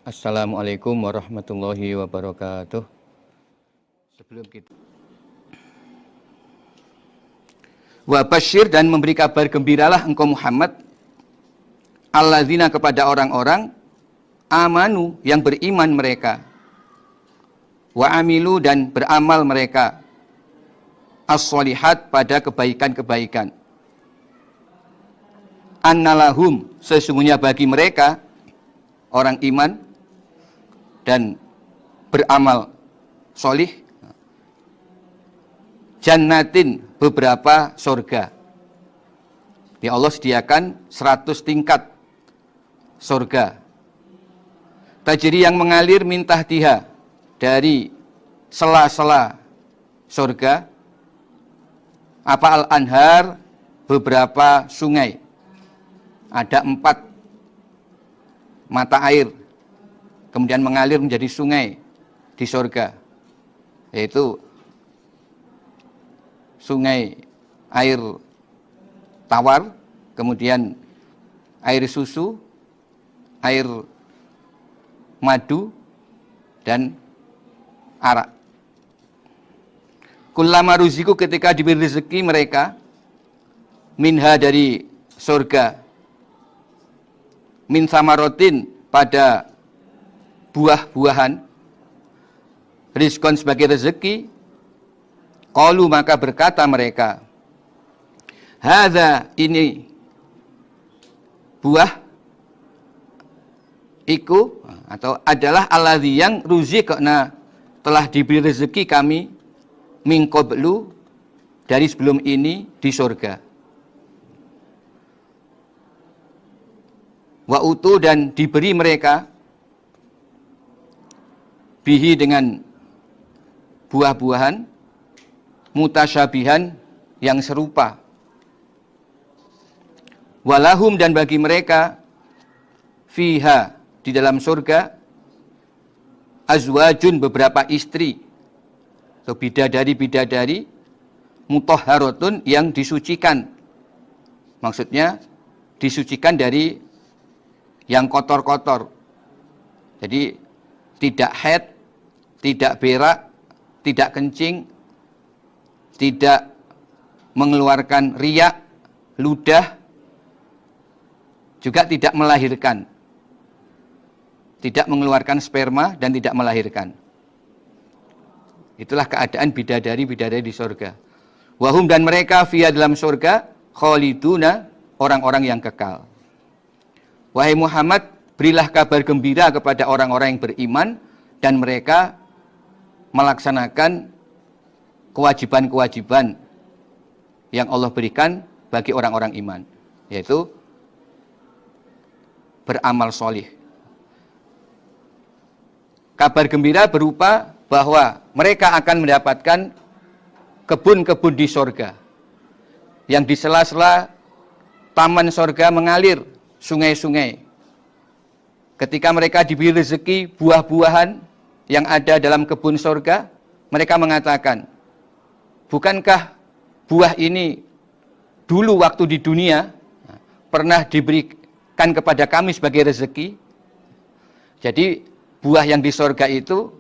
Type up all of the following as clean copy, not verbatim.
Assalamualaikum warahmatullahi wabarakatuh. Sebelum kita wa basyir, dan memberi kabar gembiralah engkau Muhammad alladzina, kepada orang-orang amanu, yang beriman mereka, wa amilu, dan beramal mereka, as-solihat, pada kebaikan-kebaikan, annalahum, sesungguhnya bagi mereka orang iman dan beramal solih, jannatin, beberapa surga. Ya Allah sediakan 100 tingkat surga, tajri, yang mengalir, min tahtiha, dari sela-sela surga, apa al-anhar, beberapa sungai. Ada 4 mata air kemudian mengalir menjadi sungai di surga, yaitu sungai air tawar, kemudian air susu, air madu, dan arak. Kullama ruziku, ketika diberi rezeki mereka, minha, dari surga, min samarotin, pada buah-buahan, rizkon, sebagai rezeki, qalu, maka berkata mereka, hadza, ini buah iku, atau adalah alladzi, yang ruzikna, telah diberi rezeki kami, min qablu, dari sebelum ini, di surga. Wa utu, dan diberi mereka, bihi, dengan buah-buahan, mutasyabihan, yang serupa. Walahum, dan bagi mereka, fiha, di dalam surga, azwajun, beberapa istri, atau bidadari-bidadari, mutahharatun, yang disucikan. Maksudnya disucikan dari yang kotor-kotor. Jadi tidak haid, tidak berak, tidak kencing, tidak mengeluarkan riak, ludah, juga tidak melahirkan, tidak mengeluarkan sperma, dan tidak melahirkan. Itulah keadaan bidadari-bidadari di surga. Wahum, dan mereka, fiha, dalam surga, khaliduna, orang-orang yang kekal. Wahai Muhammad, berilah kabar gembira kepada orang-orang yang beriman, dan mereka melaksanakan kewajiban-kewajiban yang Allah berikan bagi orang-orang iman, yaitu beramal solih. Kabar gembira berupa bahwa mereka akan mendapatkan kebun-kebun di surga, yang di sela-sela taman surga mengalir sungai-sungai. Ketika mereka diberi rezeki buah-buahan yang ada dalam kebun surga, mereka mengatakan, bukankah buah ini dulu waktu di dunia pernah diberikan kepada kami sebagai rezeki? Jadi buah yang di surga itu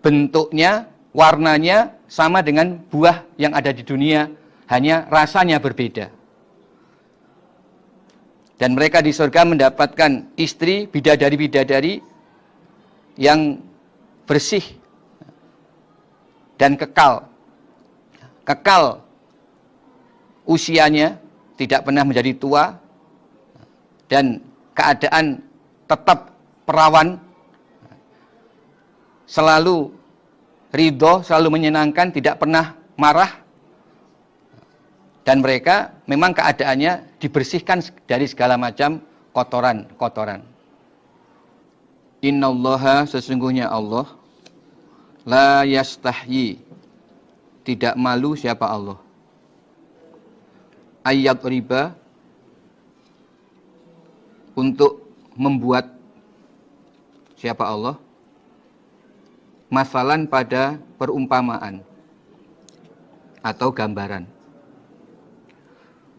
bentuknya, warnanya sama dengan buah yang ada di dunia, hanya rasanya berbeda. Dan mereka di surga mendapatkan istri, bidadari-bidadari yang bersih dan kekal. Kekal usianya, tidak pernah menjadi tua, dan keadaan tetap perawan, selalu ridho, selalu menyenangkan, tidak pernah marah. Dan mereka memang keadaannya dibersihkan dari segala macam kotoran-kotoran. Innallaha, sesungguhnya Allah, la yastahyi, tidak malu siapa Allah, ayat riba, untuk membuat siapa Allah, masalan, pada perumpamaan atau gambaran.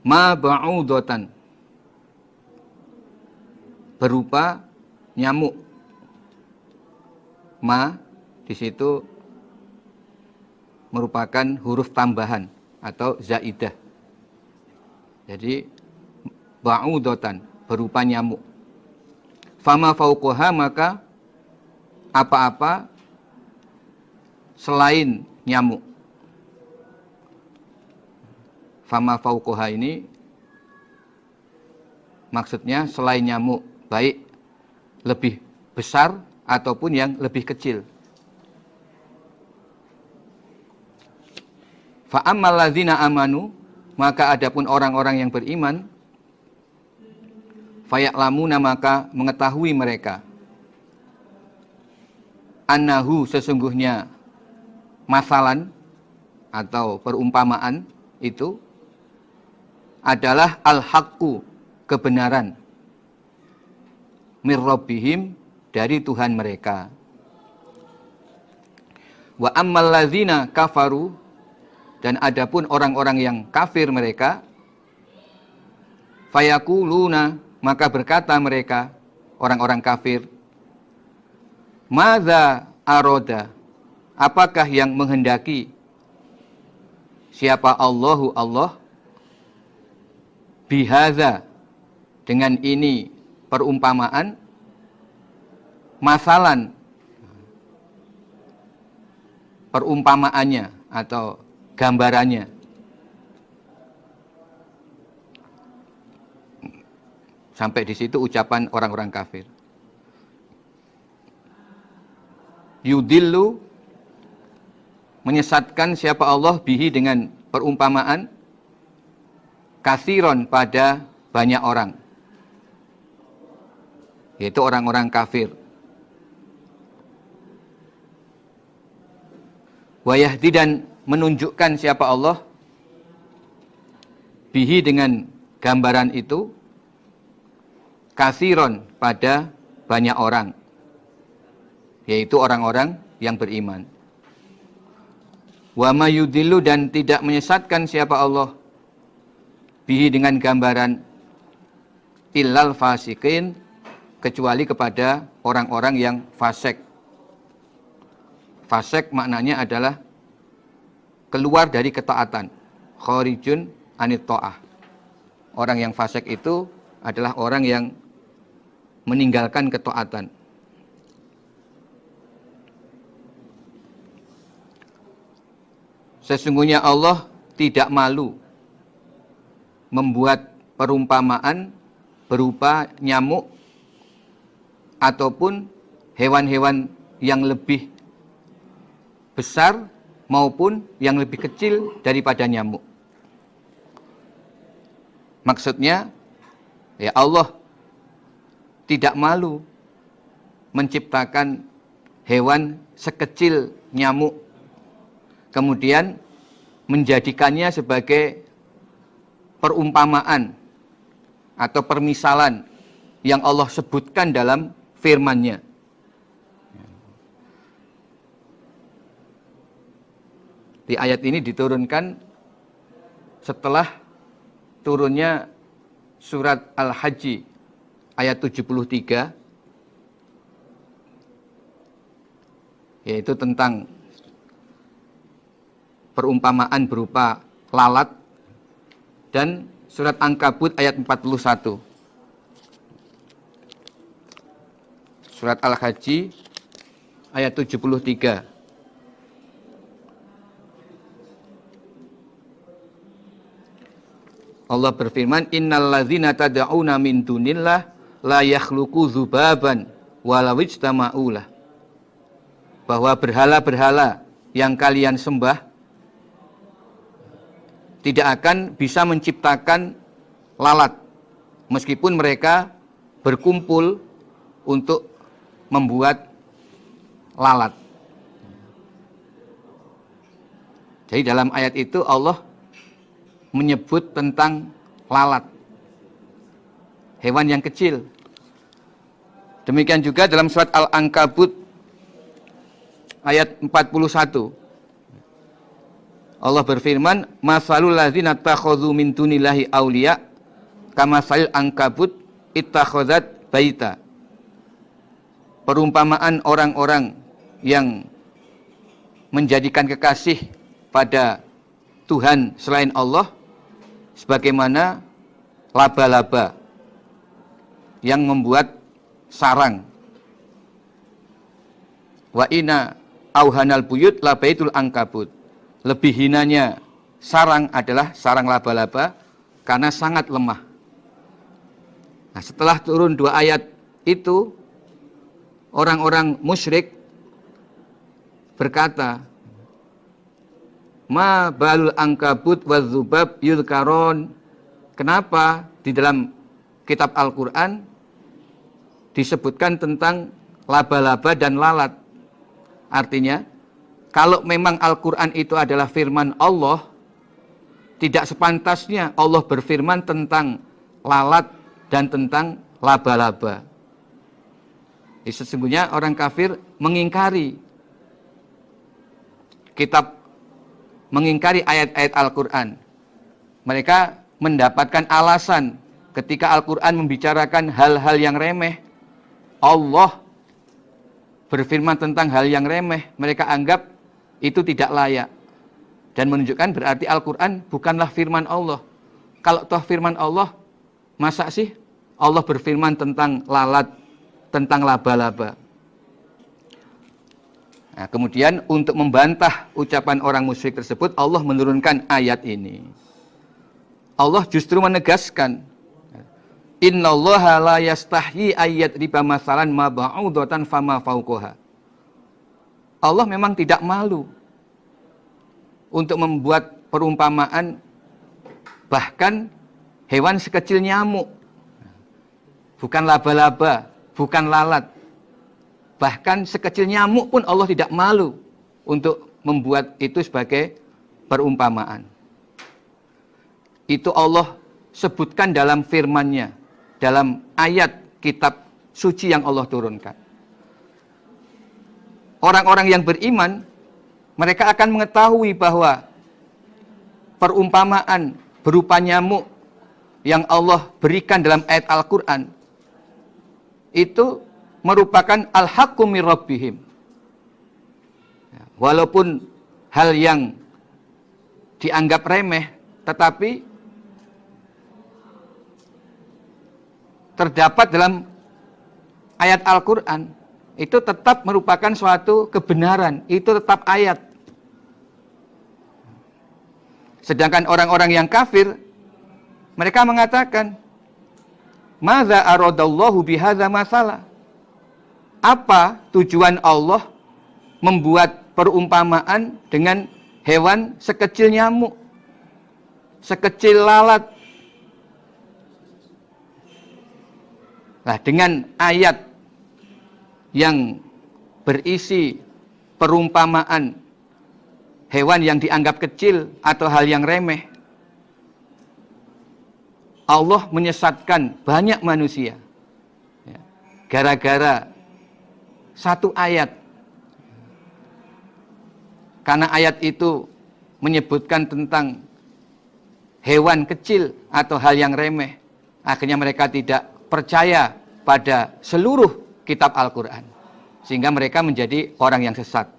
Ma ba'udatan, berupa nyamuk Ma di situ merupakan huruf tambahan atau zaidah. Jadi ba'udatan berupa nyamuk. Fama fauqaha, maka apa-apa selain nyamuk. Fama fauqaha ini maksudnya selain nyamuk, baik lebih besar ataupun yang lebih kecil. Fa ammal ladzina amanu, maka adapun orang-orang yang beriman, faya'lamuna, maka mengetahui mereka, annahu, sesungguhnya masalan atau perumpamaan itu adalah al-haqqu, kebenaran, mir rabbihim, dari Tuhan mereka. Wa ammal ladzina kafaru, dan adapun orang-orang yang kafir mereka, fayaquluna, maka berkata mereka, orang-orang kafir, madza aroda, apakah yang menghendaki siapa Allahu Allah, bihaza, dengan ini perumpamaan, masalan, perumpamaannya atau gambarannya. Sampai di situ ucapan orang-orang kafir. Yudillu, menyesatkan siapa Allah, bihi, dengan perumpamaan, kasiron, pada banyak orang, yaitu orang-orang kafir. Wayahdi, dan menunjukkan siapa Allah, bihi, dengan gambaran itu, kasiron, pada banyak orang, yaitu orang-orang yang beriman. Wa ma yudillu, dan tidak menyesatkan siapa Allah, bihi, dengan gambaran, illal fasikin, kecuali kepada orang-orang yang fasik. Fasik maknanya adalah keluar dari ketaatan, kharijun anit ta'ah. Orang yang fasik itu adalah orang yang meninggalkan ketaatan. Sesungguhnya Allah tidak malu membuat perumpamaan berupa nyamuk ataupun hewan-hewan yang lebih besar maupun yang lebih kecil daripada nyamuk. Maksudnya, ya Allah tidak malu menciptakan hewan sekecil nyamuk, kemudian menjadikannya sebagai perumpamaan atau permisalan yang Allah sebutkan dalam firman-Nya. Di ayat ini diturunkan setelah turunnya surat Al-Hajj ayat 73, yaitu tentang perumpamaan berupa lalat, dan surat Ankabut ayat 41. Surat Al-Hajj ayat 73. Allah berfirman, innal ladzina tad'una min dunillah la yakhluqu dzubaban walau ijtama'ulah. Bahwa berhala-berhala yang kalian sembah tidak akan bisa menciptakan lalat meskipun mereka berkumpul untuk membuat lalat. Jadi dalam ayat itu Allah menyebut tentang lalat, hewan yang kecil. Demikian juga dalam surat Al-Ankabut ayat 41. Allah berfirman, masalul ladzina takhadhu min dunillahi auliya kamasalil ankabut ittakhadzat baita. Perumpamaan orang-orang yang menjadikan kekasih pada Tuhan selain Allah sebagaimana laba-laba yang membuat sarang. Wa inna auhanal buyut labaitul angkabut. Lebih hinanya sarang adalah sarang laba-laba karena sangat lemah. Nah, setelah turun 2 ayat itu, orang-orang musyrik berkata, ma balul angkabut wadzubab yudkaron. Kenapa di dalam kitab Al-Quran disebutkan tentang laba-laba dan lalat? Artinya, kalau memang Al-Quran itu adalah firman Allah, tidak sepantasnya Allah berfirman tentang lalat dan tentang laba-laba. Sesungguhnya orang kafir mengingkari ayat-ayat Al-Quran. Mereka mendapatkan alasan ketika Al-Quran membicarakan hal-hal yang remeh. Allah berfirman tentang hal yang remeh, mereka anggap itu tidak layak. Dan menunjukkan berarti Al-Quran bukanlah firman Allah. Kalau toh firman Allah, masa sih Allah berfirman tentang lalat, tentang laba-laba? Nah, kemudian untuk membantah ucapan orang musyrik tersebut, Allah menurunkan ayat ini. Allah justru menegaskan, innallaha la yastahyi ayat riba masalan ma ba'udatan fama fauqaha. Allah memang tidak malu untuk membuat perumpamaan bahkan hewan sekecil nyamuk. Bukan laba-laba, bukan lalat. Bahkan sekecil nyamuk pun Allah tidak malu untuk membuat itu sebagai perumpamaan. Itu Allah sebutkan dalam firman-Nya, dalam ayat kitab suci yang Allah turunkan. Orang-orang yang beriman, mereka akan mengetahui bahwa perumpamaan berupa nyamuk yang Allah berikan dalam ayat Al-Quran itu merupakan al-haqqu mir rabbihim. Walaupun hal yang dianggap remeh, tetapi terdapat dalam ayat Al-Quran, itu tetap merupakan suatu kebenaran, itu tetap ayat. Sedangkan orang-orang yang kafir, mereka mengatakan, madza aradallahu bihadza masalah. Apa tujuan Allah membuat perumpamaan dengan hewan sekecil nyamuk, sekecil lalat? Nah, dengan ayat yang berisi perumpamaan hewan yang dianggap kecil atau hal yang remeh, Allah menyesatkan banyak manusia gara-gara satu ayat. Karena ayat itu menyebutkan tentang hewan kecil atau hal yang remeh, akhirnya mereka tidak percaya pada seluruh kitab Al-Quran, sehingga mereka menjadi orang yang sesat.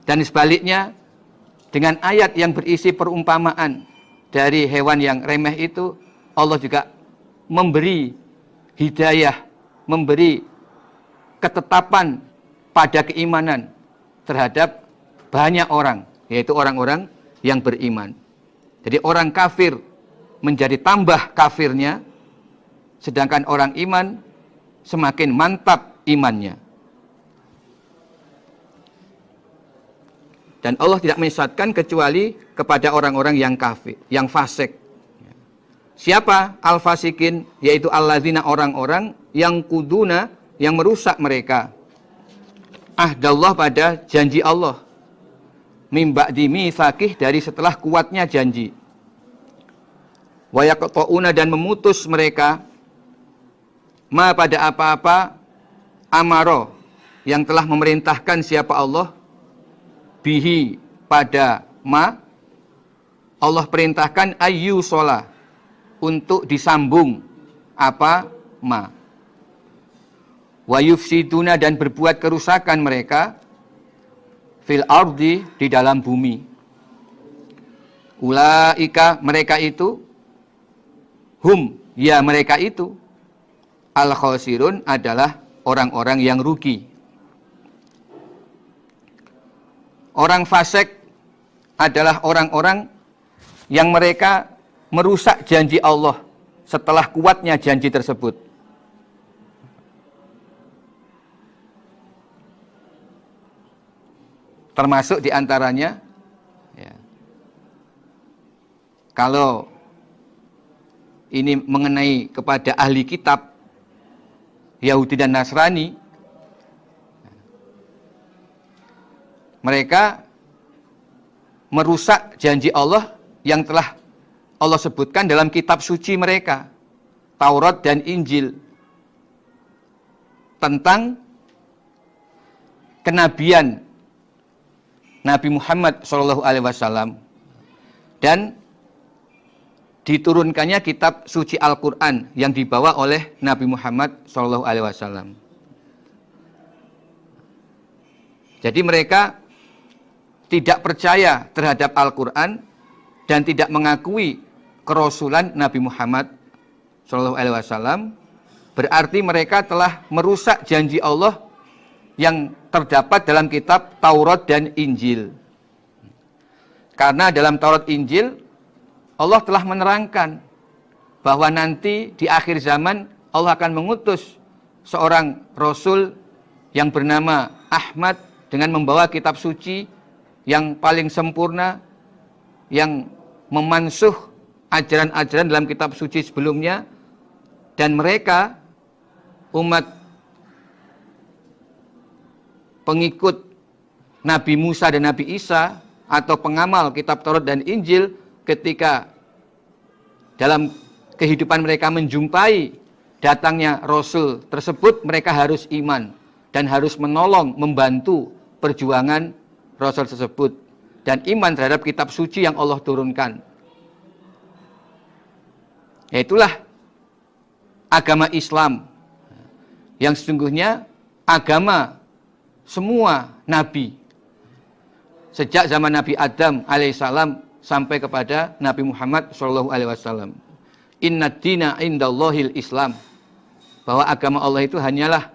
Dan sebaliknya, dengan ayat yang berisi perumpamaan dari hewan yang remeh itu, Allah juga memberi hidayah, memberi ketetapan pada keimanan terhadap banyak orang, yaitu orang-orang yang beriman. Jadi orang kafir menjadi tambah kafirnya, sedangkan orang iman semakin mantap imannya. Dan Allah tidak menyesatkan kecuali kepada orang-orang yang kafir, yang fasik. Siapa al-fasikin? Yaitu alladzina, orang-orang yang kuduna, yang merusak mereka ahdallah, pada janji Allah, mimba' mitsaqih, dari setelah kuatnya janji. Wa yaqta'una, dan memutus mereka ma, pada apa-apa amaro, yang telah memerintahkan siapa Allah, bihi, pada ma, Allah perintahkan ayyu sholah, untuk disambung apa ma. wa yufsiduna dan berbuat kerusakan mereka fil ardi di dalam bumi. Ulaika mereka itu hum ya mereka itu al khosirun adalah orang-orang yang rugi. Orang fasik adalah orang-orang yang mereka merusak janji Allah setelah kuatnya janji tersebut. Termasuk diantaranya, ya, kalau ini mengenai kepada ahli kitab Yahudi dan Nasrani, mereka merusak janji Allah yang telah Allah sebutkan dalam kitab suci mereka, Taurat dan Injil, tentang kenabian Nabi Muhammad SAW dan diturunkannya kitab suci Al-Quran yang dibawa oleh Nabi Muhammad SAW. Jadi mereka tidak percaya terhadap Al-Quran dan tidak mengakui kerasulan Nabi Muhammad SAW. Berarti mereka telah merusak janji Allah yang terdapat dalam kitab Taurat dan Injil. Karena dalam Taurat Injil Allah telah menerangkan bahwa nanti di akhir zaman Allah akan mengutus seorang Rasul yang bernama Ahmad dengan membawa kitab suci yang paling sempurna, yang memansuh ajaran-ajaran dalam kitab suci sebelumnya, dan mereka umat pengikut Nabi Musa dan Nabi Isa atau pengamal kitab Taurat dan Injil, ketika dalam kehidupan mereka menjumpai datangnya Rasul tersebut, mereka harus iman dan harus menolong, membantu perjuangan Rasul tersebut dan iman terhadap kitab suci yang Allah turunkan. Yaitulah agama Islam yang sesungguhnya agama semua nabi sejak zaman Nabi Adam alaihissalam sampai kepada Nabi Muhammad SAW. Inna dina indallahil Islam, bahwa agama Allah itu hanyalah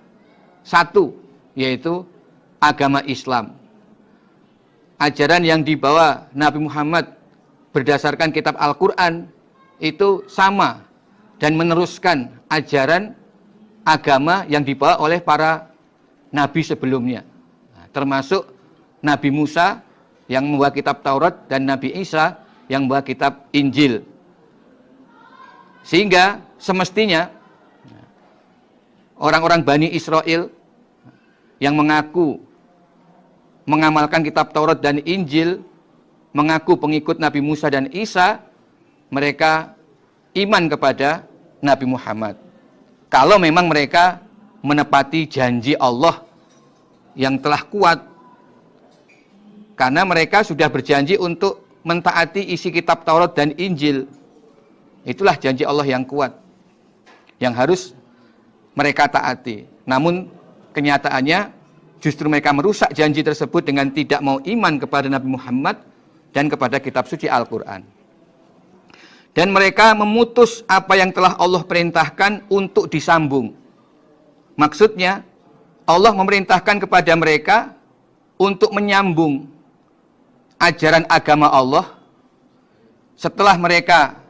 satu, yaitu agama Islam. Ajaran yang dibawa Nabi Muhammad berdasarkan kitab Al-Quran itu sama dan meneruskan ajaran agama yang dibawa oleh para nabi sebelumnya, termasuk Nabi Musa yang membawa kitab Taurat dan Nabi Isa yang membawa kitab Injil. Sehingga semestinya orang-orang Bani Israel yang mengaku mengamalkan kitab Taurat dan Injil, mengaku pengikut Nabi Musa dan Isa, mereka iman kepada Nabi Muhammad. Kalau memang mereka menepati janji Allah yang telah kuat, karena mereka sudah berjanji untuk mentaati isi kitab Taurat dan Injil. Itulah janji Allah yang kuat, yang harus mereka taati. Namun kenyataannya justru mereka merusak janji tersebut dengan tidak mau iman kepada Nabi Muhammad dan kepada kitab suci Al-Quran. Dan mereka memutus apa yang telah Allah perintahkan untuk disambung. Maksudnya Allah memerintahkan kepada mereka untuk menyambung ajaran agama Allah. Setelah mereka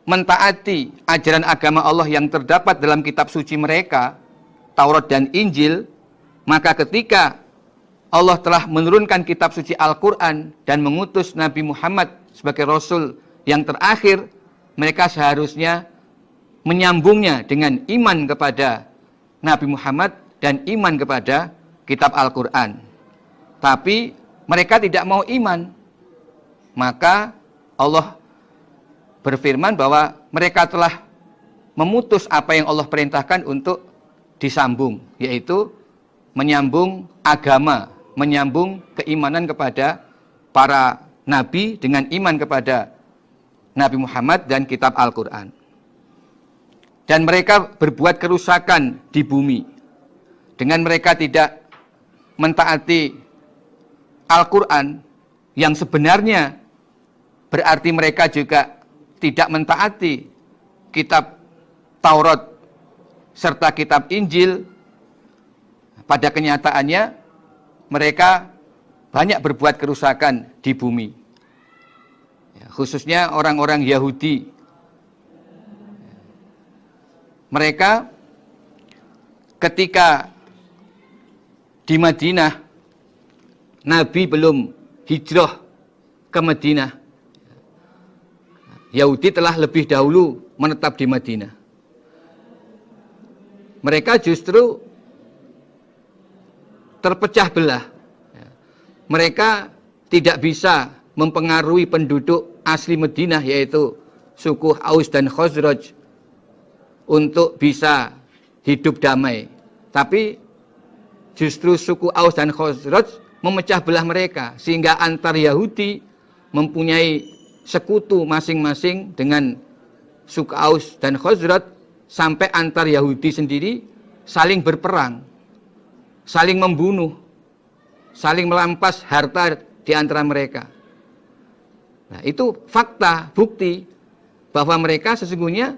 mentaati ajaran agama Allah yang terdapat dalam kitab suci mereka, Taurat dan Injil, maka ketika Allah telah menurunkan kitab suci Al-Quran dan mengutus Nabi Muhammad sebagai Rasul yang terakhir, mereka seharusnya menyambungnya dengan iman kepada Nabi Muhammad dan iman kepada kitab Al-Quran. Tapi mereka tidak mau iman. Maka Allah berfirman bahwa mereka telah memutus apa yang Allah perintahkan untuk disambung, yaitu menyambung agama, menyambung keimanan kepada para nabi dengan iman kepada Nabi Muhammad dan kitab Al-Quran. Dan mereka berbuat kerusakan di bumi. dengan mereka tidak mentaati Al-Quran, yang sebenarnya berarti mereka juga tidak mentaati kitab Taurat serta kitab Injil. Pada kenyataannya mereka banyak berbuat kerusakan di bumi, khususnya orang-orang Yahudi. Mereka ketika di Madinah, Nabi belum hijrah ke Madinah, Yahudi telah lebih dahulu menetap di Madinah. Mereka justru terpecah belah. Mereka tidak bisa mempengaruhi penduduk asli Madinah, yaitu suku Aus dan Khazraj, untuk bisa hidup damai. Tapi justru suku Aus dan Khazraj memecah belah mereka, sehingga antar Yahudi mempunyai sekutu masing-masing dengan suku Aus dan Khazraj, sampai antar Yahudi sendiri saling berperang, saling membunuh, saling merampas harta di antara mereka. Nah, itu fakta, bukti bahwa mereka sesungguhnya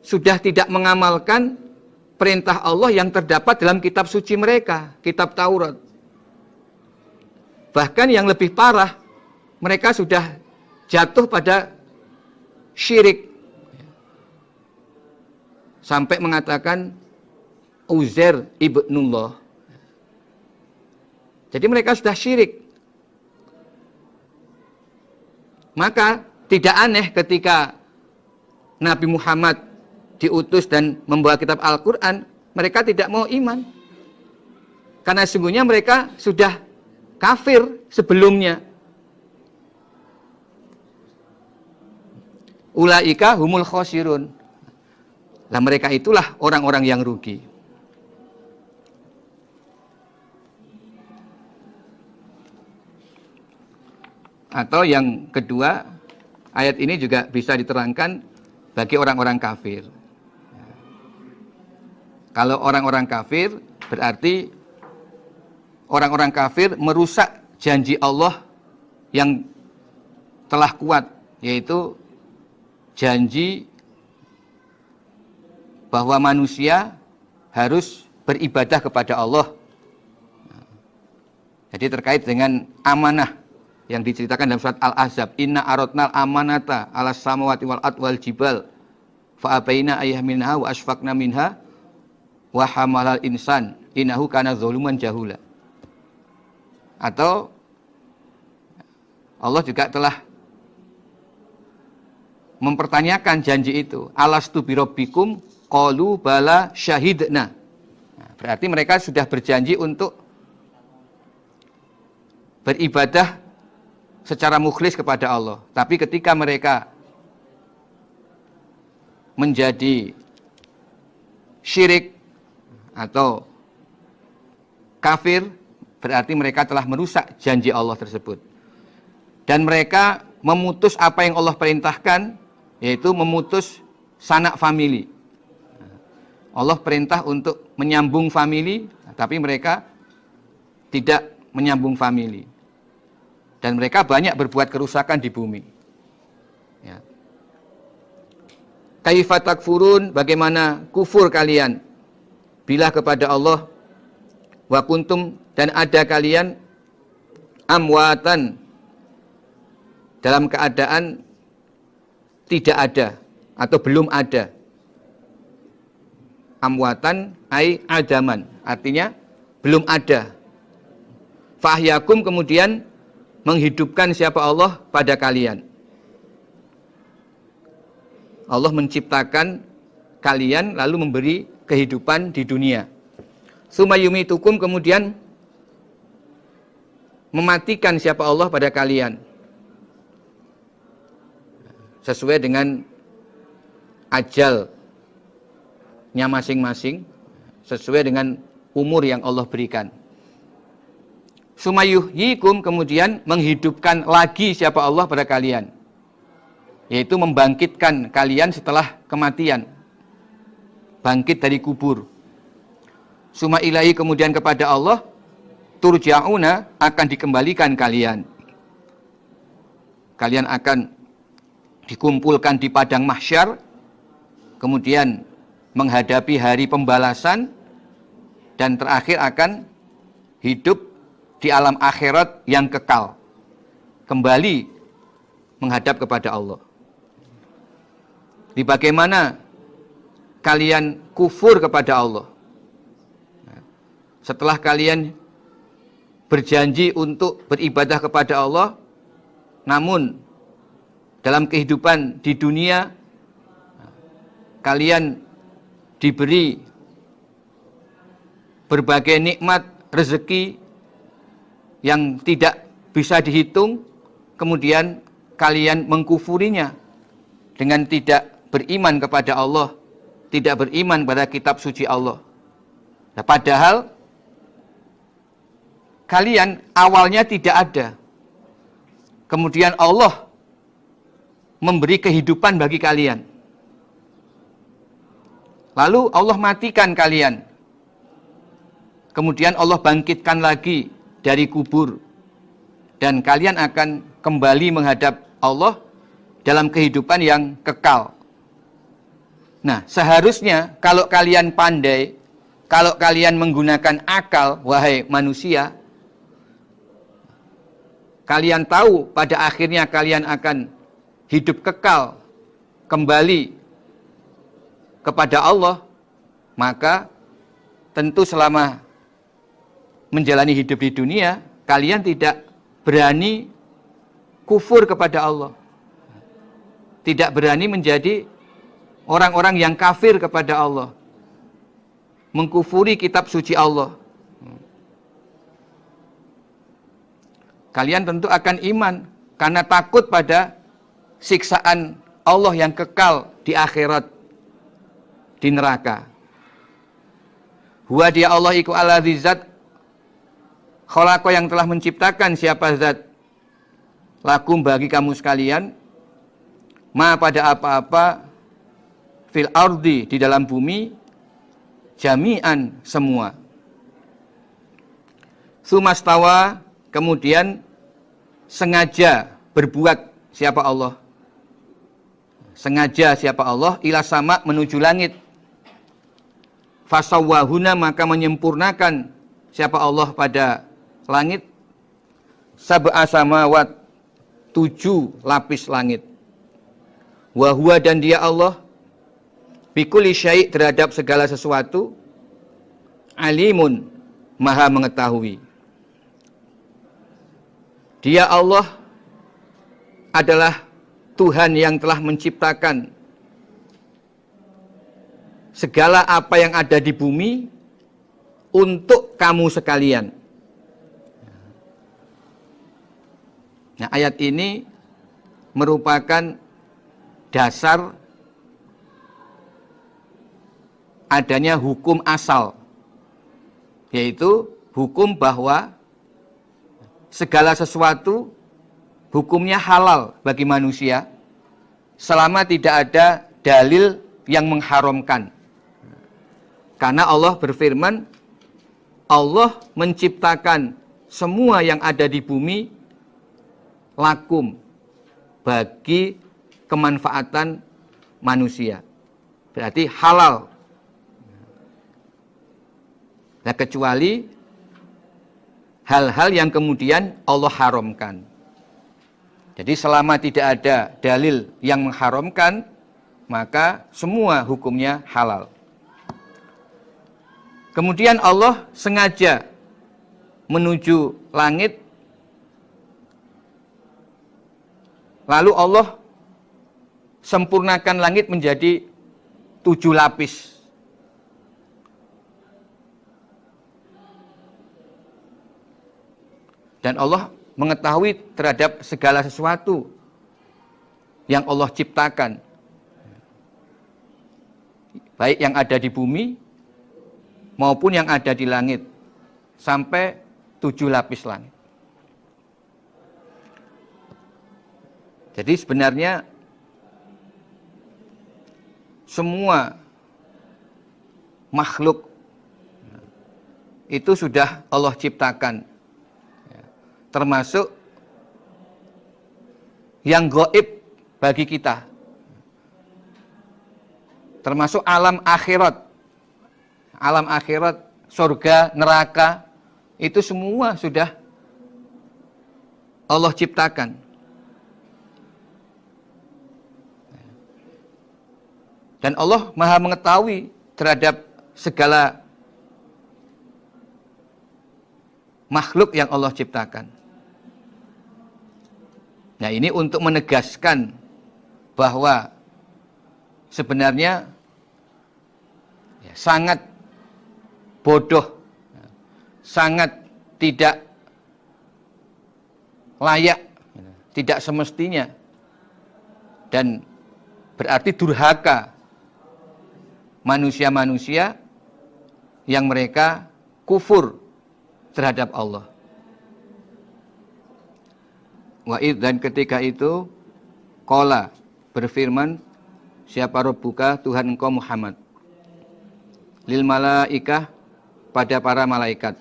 sudah tidak mengamalkan perintah Allah yang terdapat dalam kitab suci mereka, kitab Taurat. Bahkan yang lebih parah, mereka sudah jatuh pada syirik, sampai mengatakan Uzair ibnullah. Jadi mereka sudah syirik. Maka tidak aneh ketika Nabi Muhammad diutus dan membawa kitab Al-Quran, mereka tidak mau iman. Karena sesungguhnya mereka sudah kafir sebelumnya. Ulaika humul khosirun. Nah, mereka itulah orang-orang yang rugi. Atau yang kedua, ayat ini juga bisa diterangkan bagi orang-orang kafir. Kalau orang-orang kafir, berarti orang-orang kafir merusak janji Allah yang telah kuat, yaitu janji bahwa manusia harus beribadah kepada Allah. Jadi terkait dengan amanah yang diceritakan dalam surat Al-Ahzab, inna aradnal amanata alas samawati wal ard wal jibal fa abaina ayyahminha wa asfaqna minha wa hamalal insan innahu kana zaluman jahula. Atau Allah juga telah mempertanyakan janji itu, alastu birabbikum qalu bala syahidna. Nah, berarti mereka sudah berjanji untuk beribadah secara mukhlis kepada Allah. Tapi ketika mereka menjadi syirik atau kafir, berarti mereka telah merusak janji Allah tersebut. Dan mereka memutus apa yang Allah perintahkan, yaitu memutus sanak famili. Allah perintah untuk menyambung famili, tapi mereka tidak menyambung famili. Dan mereka banyak berbuat kerusakan di bumi. Ya. Kaifa takfurun, bagaimana kufur kalian bila kepada Allah, wa kuntum, dan ada kalian amwatan, dalam keadaan tidak ada atau belum ada. Amwatan ai adaman, artinya belum ada. Fahyakum, kemudian menghidupkan siapa Allah pada kalian. Allah menciptakan kalian lalu memberi kehidupan di dunia. Sumayumitukum, kemudian mematikan siapa Allah pada kalian sesuai dengan ajalnya masing-masing, sesuai dengan umur yang Allah berikan. Sumayuhyikum, kemudian menghidupkan lagi siapa Allah pada kalian, yaitu membangkitkan kalian setelah kematian, bangkit dari kubur. summa ilaihi, kemudian kepada Allah, turja'una, akan dikembalikan kalian. Kalian akan dikumpulkan di padang mahsyar, kemudian menghadapi hari pembalasan, dan terakhir akan hidup di alam akhirat yang kekal, kembali menghadap kepada Allah. Di bagaimana kalian kufur kepada Allah setelah kalian berjanji untuk beribadah kepada Allah, namun dalam kehidupan di dunia kalian diberi berbagai nikmat rezeki yang tidak bisa dihitung, kemudian kalian mengkufurinya dengan tidak beriman kepada Allah, tidak beriman pada kitab suci Allah. Nah, padahal kalian awalnya tidak ada, kemudian Allah memberi kehidupan bagi kalian, lalu Allah matikan kalian, kemudian Allah bangkitkan lagi dari kubur, dan kalian akan kembali menghadap Allah dalam kehidupan yang kekal. Nah, seharusnya kalau kalian pandai, kalau kalian menggunakan akal, wahai manusia, kalian tahu pada akhirnya kalian akan hidup kekal, kembali kepada Allah, maka tentu selama menjalani hidup di dunia, kalian tidak berani kufur kepada Allah, tidak berani menjadi orang-orang yang kafir kepada Allah, mengkufuri kitab suci Allah. Kalian tentu akan iman karena takut pada siksaan Allah yang kekal di akhirat, di neraka. Huwa dia Allah iku alladzi zat khalaqa, yang telah menciptakan siapa zat, lakum bagi kamu sekalian, ma pada apa-apa, fil ardi di dalam bumi, jami'an semua. Sumastawa, kemudian sengaja berbuat siapa Allah, sengaja siapa Allah, ila sama, menuju langit. Fasawwahuna, maka menyempurnakan siapa Allah pada langit. Sab'a samawat, 7 lapis langit. Wa huwa, dan dia Allah, bikulli syai', terhadap segala sesuatu, alimun, maha mengetahui. Dia Allah adalah Tuhan yang telah menciptakan segala apa yang ada di bumi untuk kamu sekalian. Nah, ayat ini merupakan dasar adanya hukum asal, yaitu hukum bahwa segala sesuatu hukumnya halal bagi manusia selama tidak ada dalil yang mengharamkan. Karena Allah berfirman, Allah menciptakan semua yang ada di bumi lakum, bagi kemanfaatan manusia. Berarti halal. Nah, kecuali hal-hal yang kemudian Allah haramkan. Jadi selama tidak ada dalil yang mengharamkan, maka semua hukumnya halal. Kemudian Allah sengaja menuju langit, lalu Allah sempurnakan langit menjadi 7 lapis. Dan Allah mengetahui terhadap segala sesuatu yang Allah ciptakan, baik yang ada di bumi maupun yang ada di langit, sampai 7 lapis langit. Jadi sebenarnya semua makhluk itu sudah Allah ciptakan. Termasuk yang gaib bagi kita. Termasuk alam akhirat. Alam akhirat, surga, neraka, itu semua sudah Allah ciptakan. Dan Allah Maha mengetahui terhadap segala makhluk yang Allah ciptakan. Nah, ini untuk menegaskan bahwa sebenarnya sangat bodoh, sangat tidak layak, tidak semestinya, dan berarti durhaka manusia-manusia yang mereka kufur terhadap Allah. Wa'id, dan ketika itu qala, berfirman siapa Rabbuka, Tuhan engkau Muhammad, lil malaikah, pada para malaikat,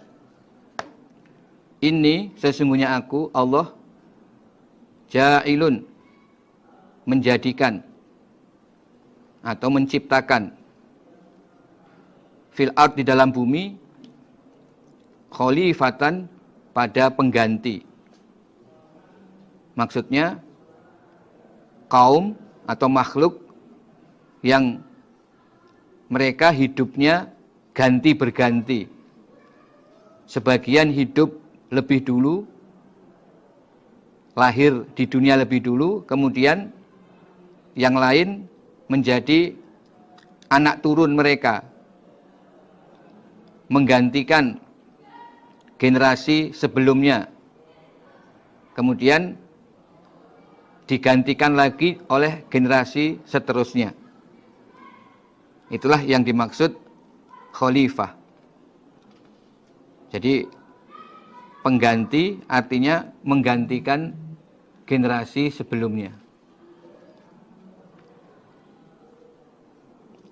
ini sesungguhnya aku Allah ja'ilun, menjadikan atau menciptakan, fil ard, di dalam bumi, khalifatan, pada pengganti. Maksudnya kaum atau makhluk yang mereka hidupnya ganti berganti. Sebagian hidup lebih dulu, lahir di dunia lebih dulu, kemudian yang lain menjadi anak turun mereka, menggantikan generasi sebelumnya, kemudian digantikan lagi oleh generasi seterusnya. Itulah yang dimaksud khalifah. Jadi pengganti artinya menggantikan generasi sebelumnya.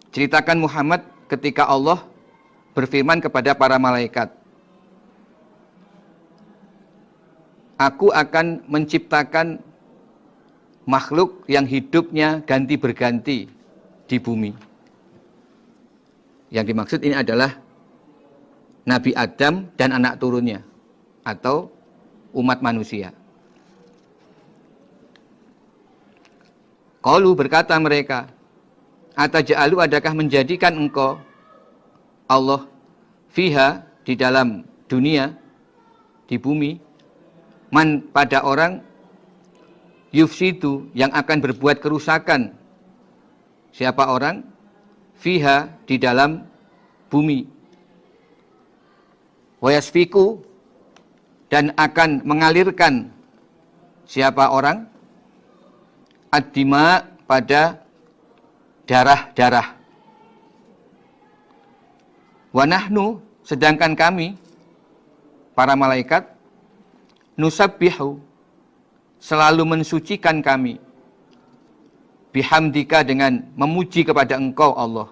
Ceritakan Muhammad ketika Allah berfirman kepada para malaikat, aku akan menciptakan makhluk yang hidupnya ganti berganti di bumi. Yang dimaksud ini adalah Nabi Adam dan anak turunnya, atau umat manusia. Qalu, berkata mereka, ataj'alu, adakah menjadikan engkau Allah fiha, di dalam dunia, di bumi, man, pada orang, yufsidu, yang akan berbuat kerusakan. Siapa orang? Fiha, di dalam bumi. Wayasfiku, dan akan mengalirkan. Siapa orang? Ad-dima, pada darah-darah. Wa nahnu, sedangkan kami, para malaikat, nusabbihu, selalu mensucikan kami, bihamdika, dengan memuji kepada engkau Allah,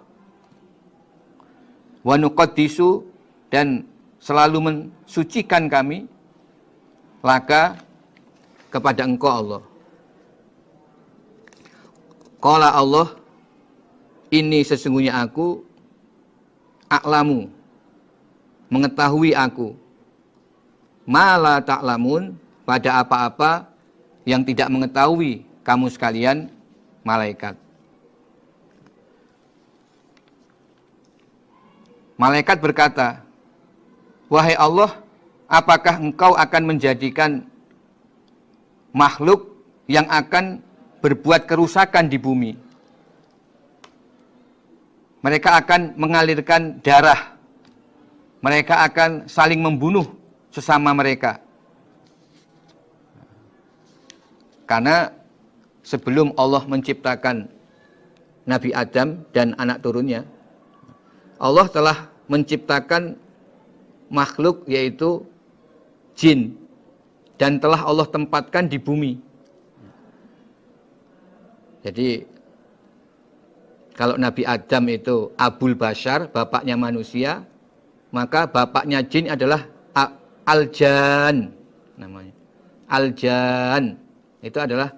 wa nuqaddisu, dan selalu mensucikan kami, laka, kepada engkau Allah. Qala Allah, ini sesungguhnya aku, a'lamu, mengetahui aku, ma la ta'lamun, pada apa-apa yang tidak mengetahui kamu sekalian malaikat. Malaikat berkata, wahai Allah, apakah engkau akan menjadikan makhluk yang akan berbuat kerusakan di bumi? Mereka akan mengalirkan darah, mereka akan saling membunuh sesama mereka. Karena sebelum Allah menciptakan Nabi Adam dan anak turunnya, Allah telah menciptakan makhluk, yaitu jin, dan telah Allah tempatkan di bumi. Jadi kalau Nabi Adam itu Abul Bashar, bapaknya manusia, maka bapaknya jin adalah Al-Jan namanya. Al-Jan itu adalah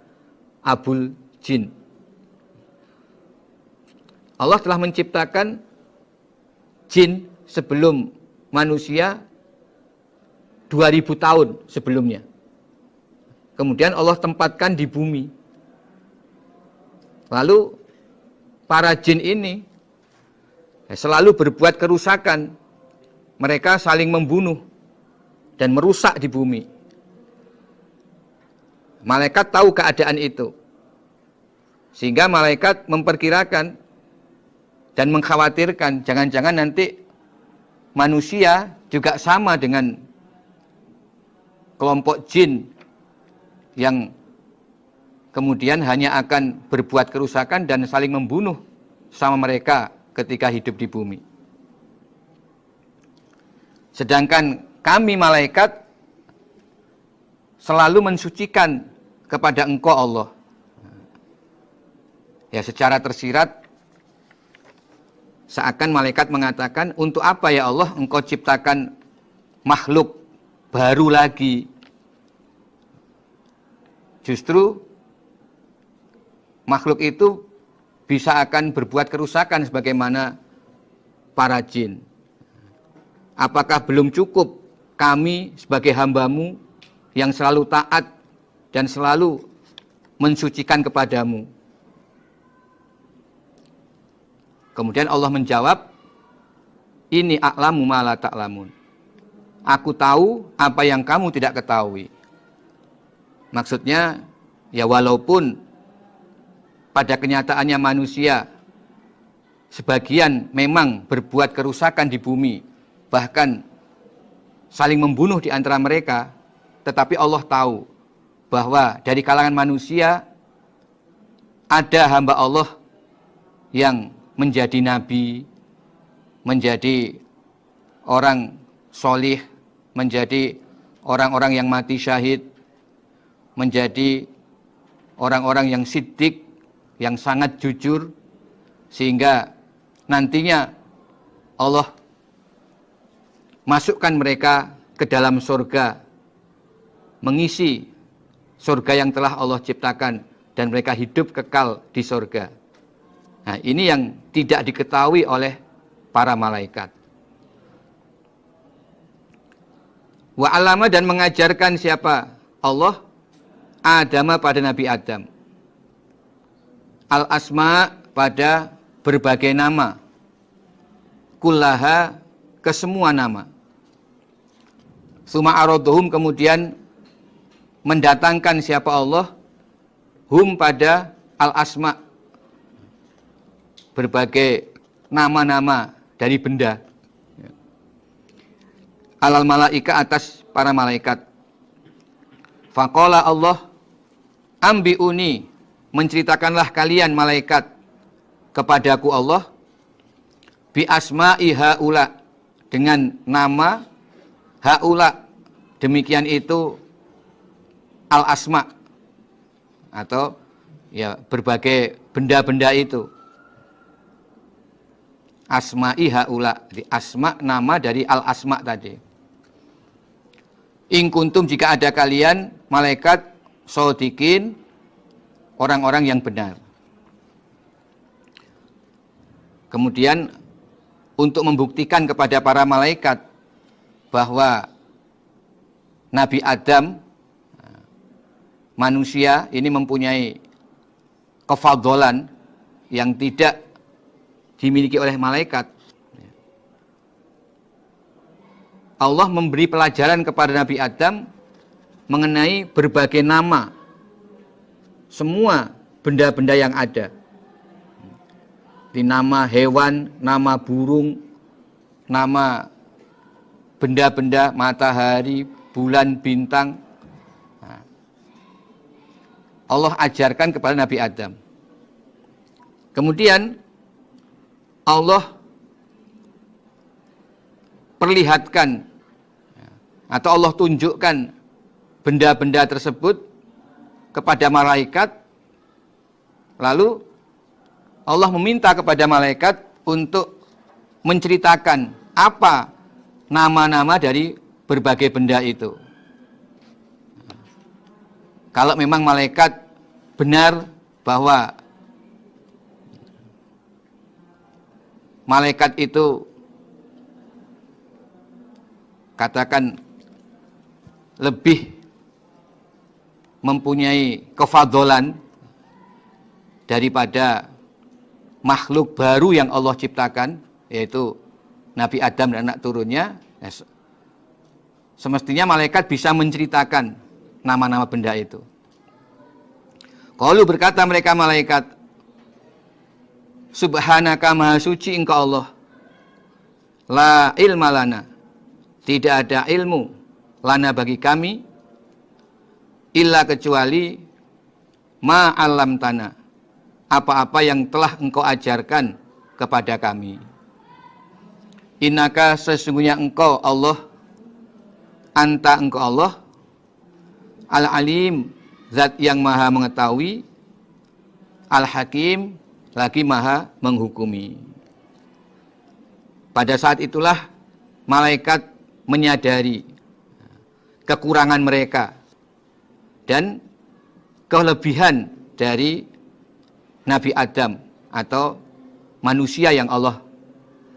Abul Jin. Allah telah menciptakan jin sebelum manusia 2000 tahun sebelumnya. Kemudian Allah tempatkan di bumi. Lalu para jin ini selalu berbuat kerusakan. Mereka saling membunuh dan merusak di bumi. Malaikat tahu keadaan itu. Sehingga malaikat memperkirakan dan mengkhawatirkan jangan-jangan nanti manusia juga sama dengan kelompok jin yang kemudian hanya akan berbuat kerusakan dan saling membunuh sama mereka ketika hidup di bumi. Sedangkan kami malaikat selalu mensucikan kepada Engkau Allah. Ya, secara tersirat seakan malaikat mengatakan, untuk apa ya Allah Engkau ciptakan makhluk baru lagi? Justru makhluk itu bisa akan berbuat kerusakan sebagaimana para jin. Apakah belum cukup kami sebagai hamba-Mu yang selalu taat dan selalu mensucikan kepadamu? Kemudian Allah menjawab, ini a'lamu ma la ta'lamun. Aku tahu apa yang kamu tidak ketahui. Maksudnya, ya walaupun pada kenyataannya manusia sebagian memang berbuat kerusakan di bumi, bahkan saling membunuh di antara mereka, tetapi Allah tahu bahwa dari kalangan manusia ada hamba Allah yang menjadi nabi, menjadi orang solih, menjadi orang-orang yang mati syahid, menjadi orang-orang yang siddiq, yang sangat jujur, sehingga nantinya Allah masukkan mereka ke dalam surga, mengisi surga yang telah Allah ciptakan, dan mereka hidup kekal di surga. Nah, ini yang tidak diketahui oleh para malaikat. Wa alama, dan mengajarkan siapa? Allah Adama pada Nabi Adam. Al-asma pada berbagai nama. Kullaha, kesemua nama. Suma arodohum, kemudian mendatangkan siapa Allah? Hum pada al-asma, berbagai nama-nama dari benda. Alal malaika, atas para malaikat. Faqala Allah, ambiuni, menceritakanlah kalian malaikat kepadaku Allah, bi asma'i haula, dengan nama haula, demikian itu al-asma, atau ya berbagai benda-benda itu. Asma'i haula, di asma nama dari al-asma tadi. In kuntum, jika ada kalian malaikat shodiqin, orang-orang yang benar. Kemudian untuk membuktikan kepada para malaikat bahwa Nabi Adam, manusia ini mempunyai kefadholan yang tidak dimiliki oleh malaikat, Allah memberi pelajaran kepada Nabi Adam mengenai berbagai nama semua benda-benda yang ada. Di nama hewan, nama burung, nama benda-benda, matahari, bulan, bintang. Allah ajarkan kepada Nabi Adam. Kemudian Allah perlihatkan atau Allah tunjukkan benda-benda tersebut kepada malaikat. Lalu Allah meminta kepada malaikat untuk menceritakan apa nama-nama dari berbagai benda itu. Kalau memang malaikat benar bahwa malaikat itu katakan lebih mempunyai kefadolan daripada makhluk baru yang Allah ciptakan, yaitu Nabi Adam dan anak turunnya, semestinya malaikat bisa menceritakan nama-nama benda itu. Qalu berkata mereka malaikat, Subhanaka maha suci engkau Allah, la ilma lana, tidak ada ilmu lana bagi kami, illa kecuali ma alam tanah, apa-apa yang telah engkau ajarkan kepada kami. Innaka sesungguhnya engkau Allah, anta engkau Allah, al-alim zat yang maha mengetahui, al-hakim lagi maha menghukumi. Pada saat itulah malaikat menyadari kekurangan mereka dan kelebihan dari Nabi Adam atau manusia yang Allah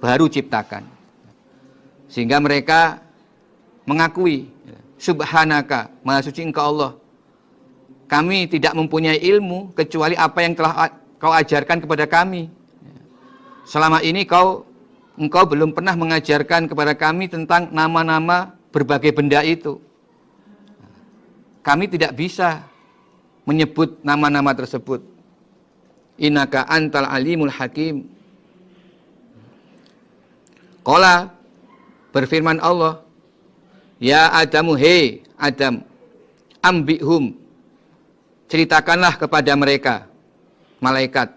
baru ciptakan. Sehingga mereka mengakui, Subhanaka, maha suci engkau Allah, kami tidak mempunyai ilmu kecuali apa yang telah kau ajarkan kepada kami. Selama ini engkau belum pernah mengajarkan kepada kami tentang nama-nama berbagai benda itu. Kami tidak bisa menyebut nama-nama tersebut. Innaka antal alimul hakim. Qala, berfirman Allah, ya Adamu, hei Adam, ambihum, ceritakanlah kepada mereka, malaikat,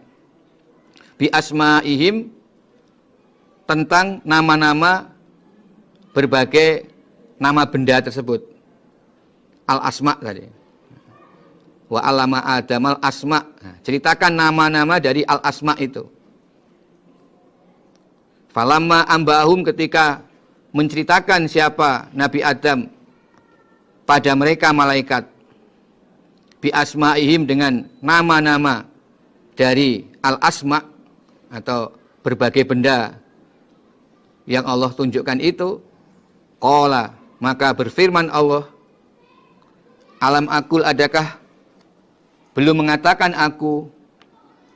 bi asma'ihim, tentang nama-nama berbagai nama benda tersebut. Al-asma tadi. Wa alama Adamal asma. Ceritakan nama-nama dari al-asma itu. Falamma ambahum, ketika menceritakan siapa Nabi Adam pada mereka malaikat, bi asma'ihim, dengan nama-nama dari al-asma atau berbagai benda yang Allah tunjukkan itu, qala, maka berfirman Allah, alam akul, adakah belum mengatakan aku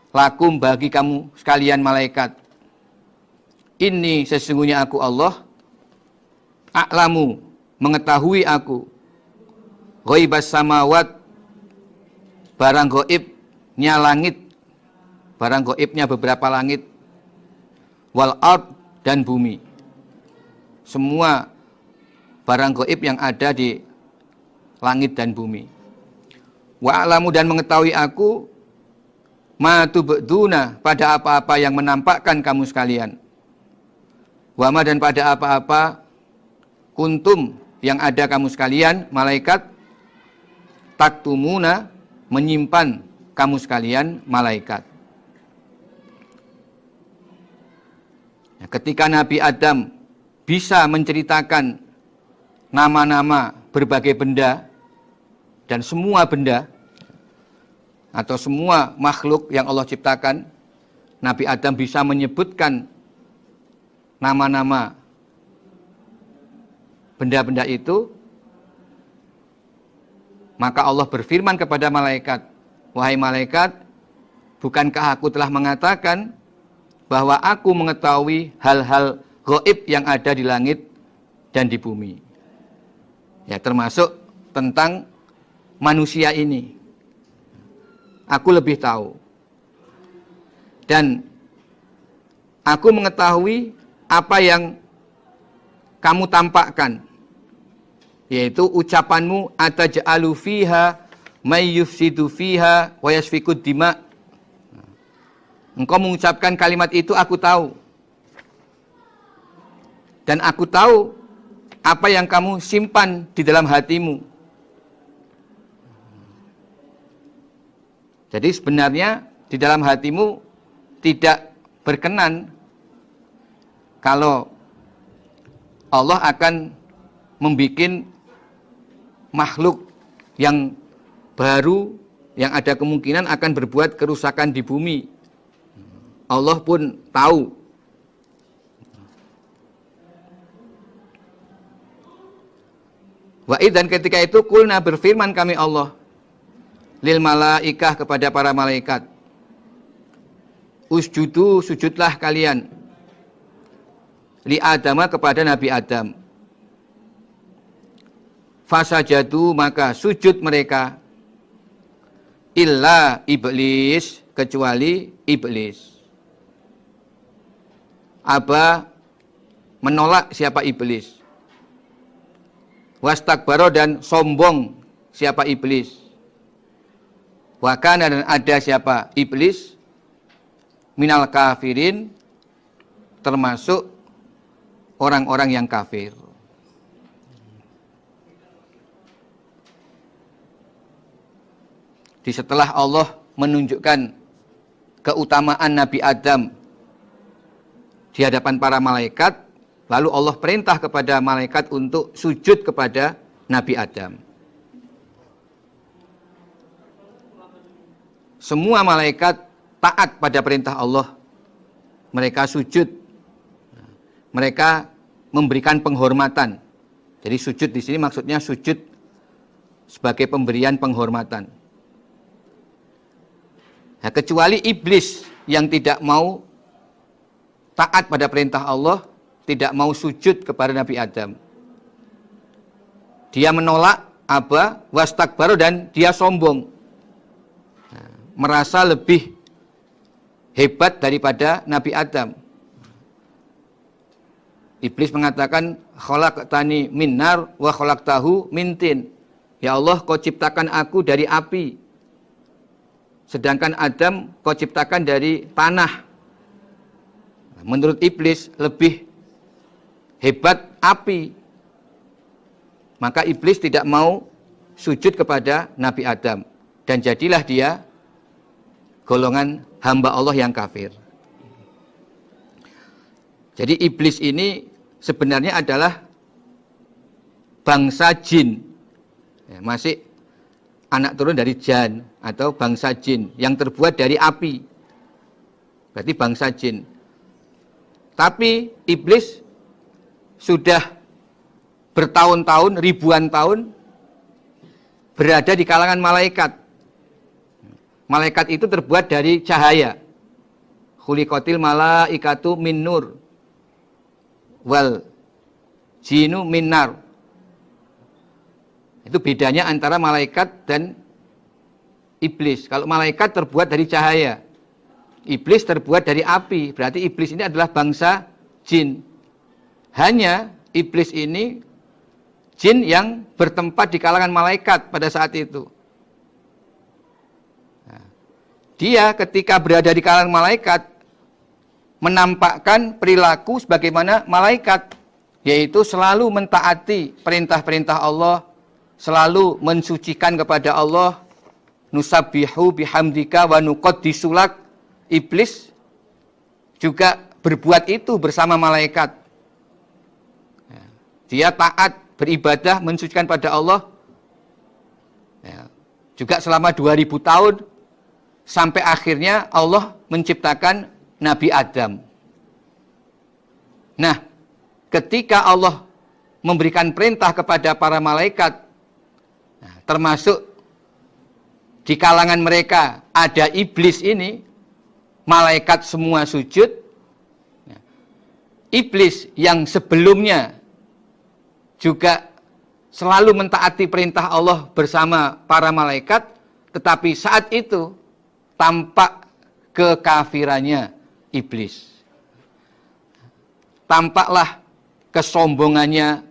lakum bagi kamu sekalian malaikat, ini sesungguhnya aku Allah, a'lamu, mengetahui aku, ghaibas samawat, barang ghaibnya langit, barang ghaibnya beberapa langit, wal ard, dan bumi, semua barang ghaib yang ada di langit dan bumi. Wa a'lamu, dan mengetahui aku, ma tubduna, pada apa-apa yang menampakkan kamu sekalian, wa ma, dan pada apa-apa kuntum, yang ada kamu sekalian malaikat, taktumuna, menyimpan kamu sekalian malaikat. Ketika Nabi Adam bisa menceritakan nama-nama berbagai benda dan semua benda atau semua makhluk yang Allah ciptakan, Nabi Adam bisa menyebutkan nama-nama benda-benda itu, maka Allah berfirman kepada malaikat, wahai malaikat, bukankah aku telah mengatakan bahwa aku mengetahui hal-hal gaib yang ada di langit dan di bumi. Ya, termasuk tentang manusia ini. Aku lebih tahu. Dan aku mengetahui apa yang kamu tampakkan, yaitu ucapanmu, ataj'alu fiha may yufsidu fiha wa yasfikud dima. Engkau mengucapkan kalimat itu, aku tahu. Dan aku tahu apa yang kamu simpan di dalam hatimu. Jadi sebenarnya di dalam hatimu tidak berkenan kalau Allah akan membuat makhluk yang baru yang ada kemungkinan akan berbuat kerusakan di bumi. Allah pun tahu. Wa'id, dan ketika itu kulna, berfirman kami Allah lil malaikah, kepada para malaikat, usjudu, sujudlah kalian, li Adama, kepada Nabi Adam. Fasajadu, maka sujud mereka, illa iblis, kecuali iblis. Aba, menolak siapa iblis. Wastakbaro, dan sombong siapa iblis. Wakana, dan ada siapa iblis, minal kafirin, termasuk orang-orang yang kafir. Setelah Allah menunjukkan keutamaan Nabi Adam di hadapan para malaikat, lalu Allah perintah kepada malaikat untuk sujud kepada Nabi Adam. Semua malaikat taat pada perintah Allah. Mereka sujud. Mereka memberikan penghormatan. Jadi sujud di sini maksudnya sujud sebagai pemberian penghormatan. Nah, kecuali iblis yang tidak mau taat pada perintah Allah, tidak mau sujud kepada Nabi Adam. Dia menolak, aba, wastakbaru, dan dia sombong. Nah, merasa lebih hebat daripada Nabi Adam. Iblis mengatakan, khalaqtani min nar wa khalaqtahu min tin. Ya Allah, kau ciptakan aku dari api, sedangkan Adam kau ciptakan dari tanah. Menurut iblis lebih hebat api. Maka iblis tidak mau sujud kepada Nabi Adam. Dan jadilah dia golongan hamba Allah yang kafir. Jadi iblis ini sebenarnya adalah bangsa jin. Ya, masih anak turun dari jan atau bangsa jin yang terbuat dari api. Berarti bangsa jin. Tapi iblis sudah bertahun-tahun, ribuan tahun berada di kalangan malaikat. Malaikat itu terbuat dari cahaya. Khuliqatil malaikatu min nur wal jinu min nar. Itu bedanya antara malaikat dan iblis. Kalau malaikat terbuat dari cahaya, iblis terbuat dari api. Berarti iblis ini adalah bangsa jin. Hanya iblis ini jin yang bertempat di kalangan malaikat pada saat itu. Nah, dia ketika berada di kalangan malaikat menampakkan perilaku sebagaimana malaikat, yaitu selalu mentaati perintah-perintah Allah, selalu mensucikan kepada Allah, nusabbihu bihamdika wa nuqaddisu lak. Iblis juga berbuat itu bersama malaikat. Dia taat, beribadah, mensucikan pada Allah. Juga selama 2000 tahun, sampai akhirnya Allah menciptakan Nabi Adam. Nah, ketika Allah memberikan perintah kepada para malaikat, termasuk di kalangan mereka ada iblis ini, malaikat semua sujud. Iblis yang sebelumnya juga selalu mentaati perintah Allah bersama para malaikat, tetapi saat itu tampak kekafirannya iblis. Tampaklah kesombongannya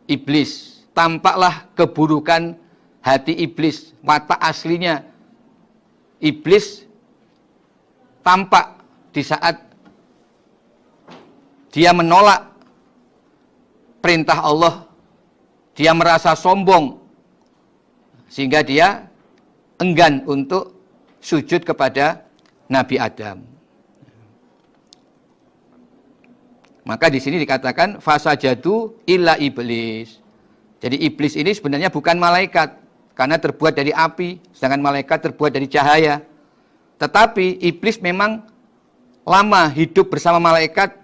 iblis, tampaklah keburukan hati iblis, watak aslinya iblis tampak di saat dia menolak perintah Allah. Dia merasa sombong sehingga dia enggan untuk sujud kepada Nabi Adam. Maka di sini dikatakan fasajadu illa iblis. Jadi iblis ini sebenarnya bukan malaikat karena terbuat dari api, sedangkan malaikat terbuat dari cahaya. Tetapi iblis memang lama hidup bersama malaikat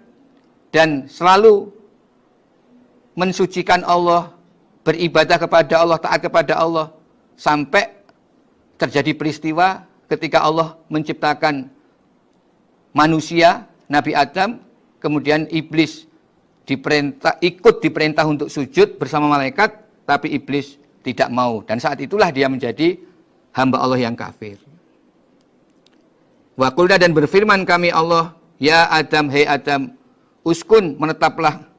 dan selalu mensucikan Allah, beribadah kepada Allah, taat kepada Allah, sampai terjadi peristiwa ketika Allah menciptakan manusia, Nabi Adam, kemudian iblis ikut diperintah untuk sujud bersama malaikat, tapi iblis tidak mau. Dan saat itulah dia menjadi hamba Allah yang kafir. Wa qulna, dan berfirman kami Allah, ya Adam, hei Adam, uskun, menetaplah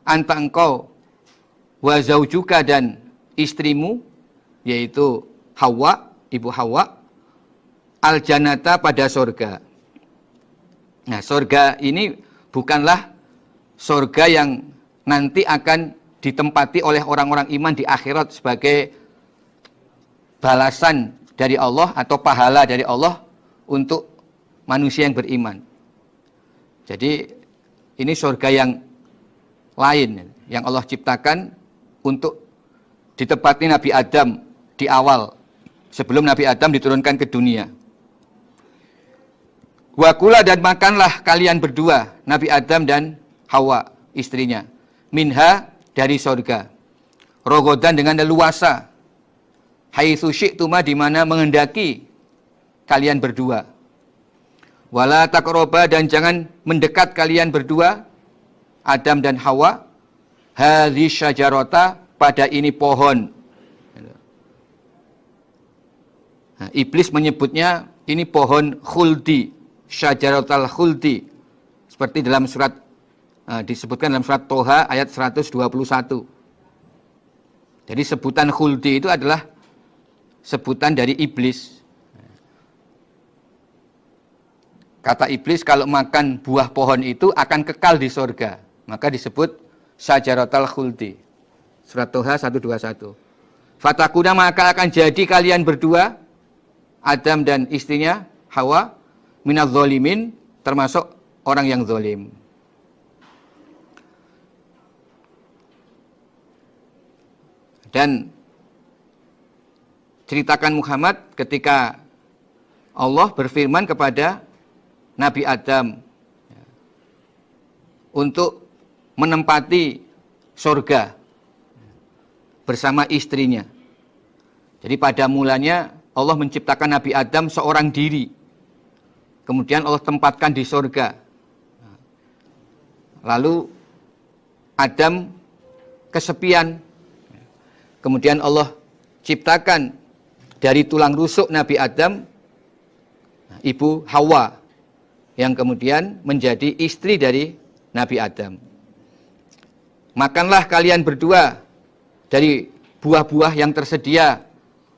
anta engkau, wa zaujuka, dan istrimu, yaitu Hawa, ibu Hawa, al jannata, pada sorga. Nah, sorga ini bukanlah sorga yang nanti akan ditempati oleh orang-orang iman di akhirat sebagai balasan dari Allah atau pahala dari Allah untuk manusia yang beriman. Jadi ini sorga yang lain yang Allah ciptakan untuk ditempati Nabi Adam di awal, sebelum Nabi Adam diturunkan ke dunia. Wa kula, dan makanlah kalian berdua, Nabi Adam dan Hawa istrinya, minha, dari sorga, rogodan, dengan leluasa, haitsu syi'tuma, di mana menghendaki kalian berdua. Wala taqraba, dan jangan mendekat kalian berdua, Adam dan Hawa, hadzi syajarata, pada ini pohon. Nah, iblis menyebutnya ini pohon khuldi, syajaratul khuldi, seperti dalam surat disebutkan dalam surat Toha ayat 121. Jadi sebutan khuldi itu adalah sebutan dari iblis. Kata iblis, kalau makan buah pohon itu akan kekal di surga, maka disebut syajaratul khuldi. Surat Toha 121. Fatakuna, maka akan jadi kalian berdua, Adam dan istrinya Hawa, minadz zalimin, termasuk orang yang zalim. Dan ceritakan Muhammad ketika Allah berfirman kepada Nabi Adam untuk menempati surga bersama istrinya. Jadi pada mulanya Allah menciptakan Nabi Adam seorang diri. Kemudian Allah tempatkan di surga. Lalu Adam kesepian. Kemudian Allah ciptakan dari tulang rusuk Nabi Adam ibu Hawa, yang kemudian menjadi istri dari Nabi Adam. Makanlah kalian berdua dari buah-buah yang tersedia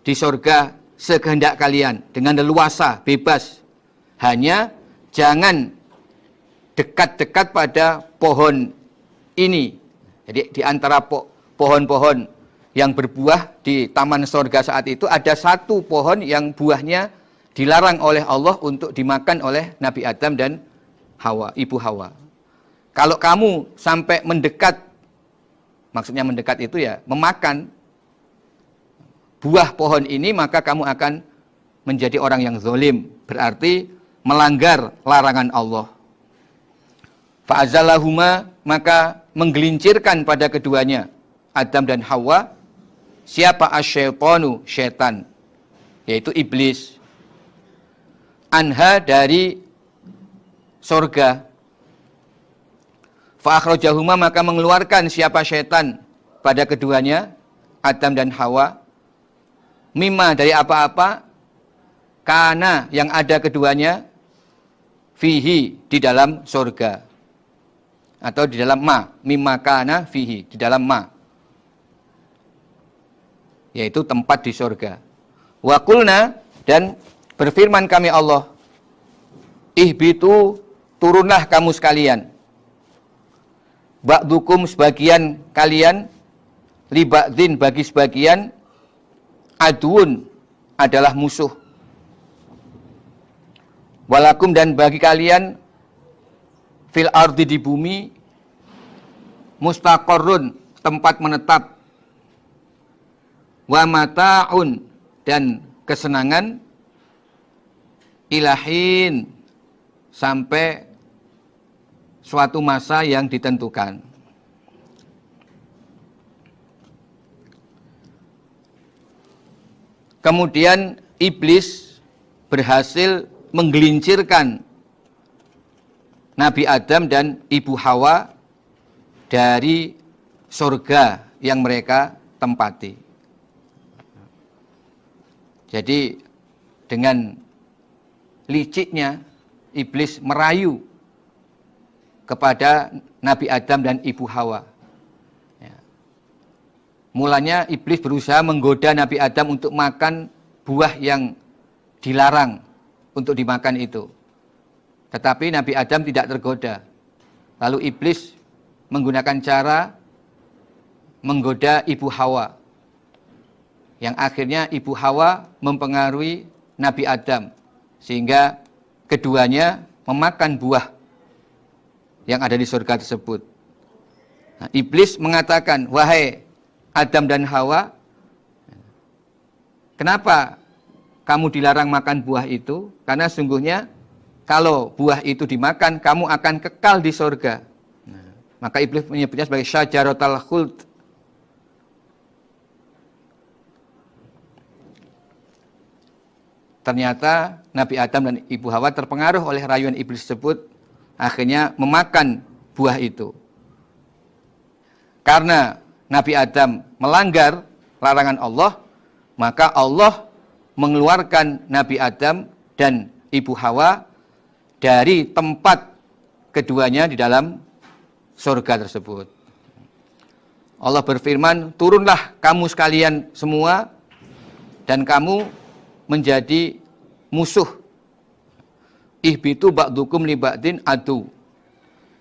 di surga sekehendak kalian, dengan leluasa, bebas. Hanya jangan dekat-dekat pada pohon ini. Jadi di antara pohon-pohon yang berbuah di taman surga saat itu, ada satu pohon yang buahnya dilarang oleh Allah untuk dimakan oleh Nabi Adam dan Hawa, ibu Hawa. Kalau kamu sampai mendekat, maksudnya mendekat itu ya memakan buah pohon ini, maka kamu akan menjadi orang yang zalim, berarti melanggar larangan Allah. Fa'azallahuma, maka menggelincirkan pada keduanya, Adam dan Hawa, siapa asyaitonu, syaitan, yaitu iblis, anha, dari surga. Fa'akhrajahuma, maka mengeluarkan siapa syaitan pada keduanya, Adam dan Hawa, mimma, dari apa-apa, kana, yang ada keduanya, fihi, di dalam surga, atau di dalam ma, mimma kana fihi, di dalam ma, yaitu tempat di surga. Wa qulna, dan berfirman kami Allah, ihbitu, turunlah kamu sekalian, ba'dukum, sebagian kalian, li ba'din, bagi sebagian, aduun, adalah musuh, walakum, dan bagi kalian, fil ardi di bumi, mustaqarrun tempat menetap, wa mata'un dan kesenangan, ilahin sampai suatu masa yang ditentukan. Kemudian iblis berhasil menggelincirkan Nabi Adam dan Ibu Hawa dari surga yang mereka tempati. Jadi dengan liciknya iblis merayu kepada Nabi Adam dan Ibu Hawa. Ya. Mulanya iblis berusaha menggoda Nabi Adam untuk makan buah yang dilarang untuk dimakan itu. Tetapi Nabi Adam tidak tergoda. Lalu iblis menggunakan cara menggoda Ibu Hawa. Yang akhirnya Ibu Hawa mempengaruhi Nabi Adam. Sehingga keduanya memakan buah yang ada di surga tersebut. Nah, iblis mengatakan, wahai Adam dan Hawa, kenapa kamu dilarang makan buah itu? Karena sungguhnya kalau buah itu dimakan, kamu akan kekal di surga. Nah, maka iblis menyebutnya sebagai syajaratul khuld. Ternyata Nabi Adam dan Ibu Hawa terpengaruh oleh rayuan iblis tersebut, akhirnya memakan buah itu. Karena Nabi Adam melanggar larangan Allah, maka Allah mengeluarkan Nabi Adam dan Ibu Hawa dari tempat keduanya di dalam surga tersebut. Allah berfirman, turunlah kamu sekalian semua dan kamu menjadi musuh. Ihbitu ba'dukum li ba'din adu.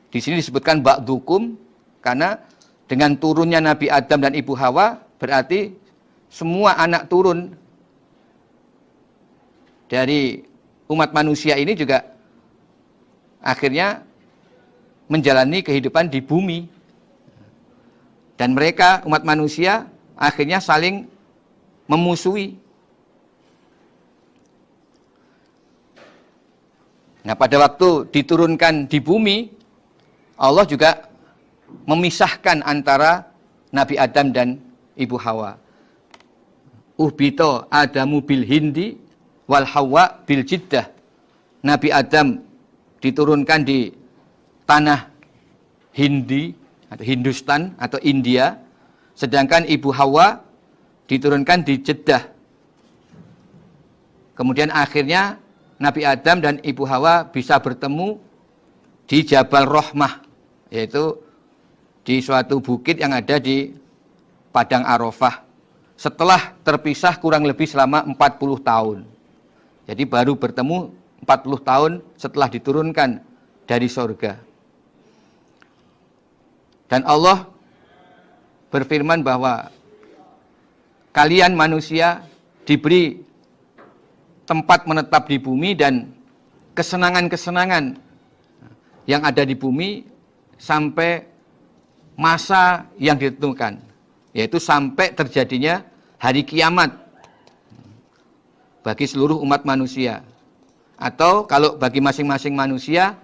Di sini disebutkan ba'dukum karena dengan turunnya Nabi Adam dan Ibu Hawa berarti semua anak turun dari umat manusia ini juga akhirnya menjalani kehidupan di bumi. Dan mereka umat manusia akhirnya saling memusuhi. Nah, pada waktu diturunkan di bumi, Allah juga memisahkan antara Nabi Adam dan Ibu Hawa. Uhbito Adamu bil hindi wal Hawa bil jiddah. Nabi Adam diturunkan di tanah Hindi atau Hindustan atau India, sedangkan Ibu Hawa diturunkan di Jeddah. Kemudian akhirnya Nabi Adam dan Ibu Hawa bisa bertemu di Jabal Rahmah, yaitu di suatu bukit yang ada di Padang Arafah. Setelah terpisah kurang lebih selama 40 tahun. Jadi baru bertemu 40 tahun setelah diturunkan dari surga. Dan Allah berfirman bahwa kalian manusia diberi tempat menetap di bumi dan kesenangan-kesenangan yang ada di bumi sampai masa yang ditentukan, yaitu sampai terjadinya hari kiamat bagi seluruh umat manusia, atau kalau bagi masing-masing manusia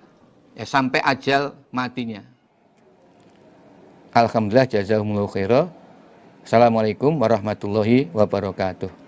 ya sampai ajal matinya. Alhamdulillah, jazakumullahu khairan. Assalamualaikum warahmatullahi wabarakatuh.